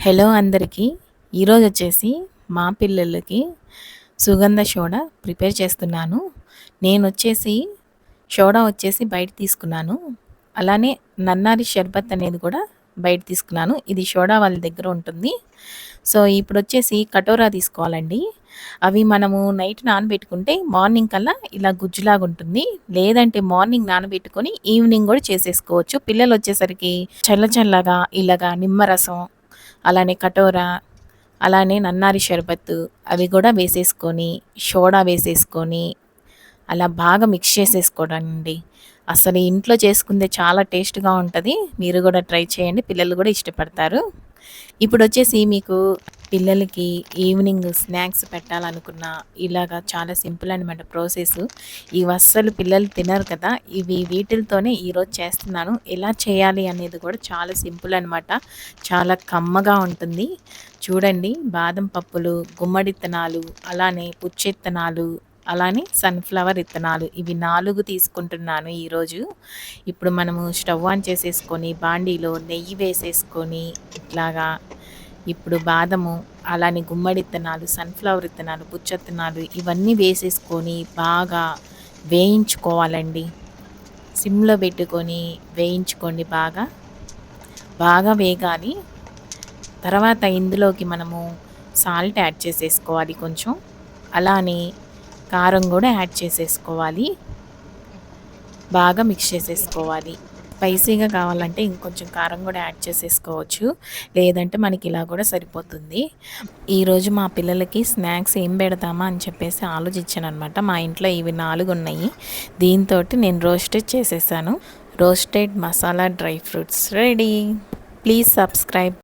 Hello అందరికీ. ఈరోజు వచ్చేసి మా పిల్లలకి సుగంధ సోడా ప్రిపేర్ చేస్తున్నాను. నేను వచ్చేసి సోడా వచ్చేసి బయట తీసుకున్నాను. అలానే నన్నారి షర్బత్ అనేది కూడా బయట తీసుకున్నాను. ఇది సోడా వాళ్ళ దగ్గర ఉంటుంది. సో ఇప్పుడు వచ్చేసి కటోరా తీసుకోవాలండి. అవి మనము నైట్ నానబెట్టుకుంటే మార్నింగ్ కల్లా ఇలా గుజ్జులాగా ఉంటుంది. లేదంటే మార్నింగ్ నానబెట్టుకొని ఈవినింగ్ కూడా చేసేసుకోవచ్చు. పిల్లలు వచ్చేసరికి చల్ల చల్లగా ఇలాగా నిమ్మరసం, అలానే కటోరా, అలానే నన్నారి షర్బత్తు అవి కూడా వేసేసుకొని, సోడా వేసేసుకొని అలా బాగా మిక్స్ చేసేసుకోవడండి. అసలు ఇంట్లో చేసుకుందే చాలా టేస్ట్‌గా ఉంటది. మీరు కూడా ట్రై చేయండి. పిల్లలు కూడా ఇష్టపడతారు. ఇప్పుడొచ్చేసి మీకు పిల్లలకి ఈవినింగ్ స్నాక్స్ పెట్టాలనుకున్న ఇలాగా చాలా సింపుల్ అనమాట ప్రాసెస్. ఇవి అస్సలు పిల్లలు తినరు కదా! వీటిలతోనే ఈరోజు చేస్తున్నాను. ఎలా చేయాలి అనేది కూడా చాలా సింపుల్ అనమాట. చాలా కమ్మగా ఉంటుంది. చూడండి, బాదం పప్పులు, గుమ్మడిత్తనాలు, అలానే పుచ్చిత్తనాలు, అలానే సన్‌ఫ్లవర్ ఇత్తనాలు ఇవి 4 తీసుకుంటున్నాను ఈరోజు. ఇప్పుడు మనము స్టవ్ ఆన్ చేసేసుకొని బాండీలో నెయ్యి వేసేసుకొని ఇట్లాగా ఇప్పుడు బాదము, అలానే గుమ్మడిత్తనాలు, సన్‌ఫ్లవర్ ఇత్తనాలు, పుచ్చిత్తనాలు ఇవన్నీ వేసేసుకొని బాగా వేయించుకోవాలండి. సిమ్‌లో పెట్టుకొని వేయించుకోండి బాగా. బాగా వేగాలి. తర్వాత ఇందులోకి మనము సాల్ట్ యాడ్ చేసేసుకోవాలి కొంచెం. అలానే కారం కూడా యాడ్ చేసేసుకోవాలి. బాగా మిక్స్ చేసేసుకోవాలి. స్పైసీగా కావాలంటే ఇంకొంచెం కారం కూడా యాడ్ చేసేసుకోవచ్చు. లేదంటే మనకి ఇలా కూడా సరిపోతుంది. ఈరోజు మా పిల్లలకి స్నాక్స్ ఏం పెడదామా అని చెప్పేసి ఆలోచించాననమాట. మా ఇంట్లో ఇవి 4 ఉన్నాయి. దీంతోటి నేను రోస్టెడ్ చేసేసాను. Roasted masala dry fruits ready. Please subscribe.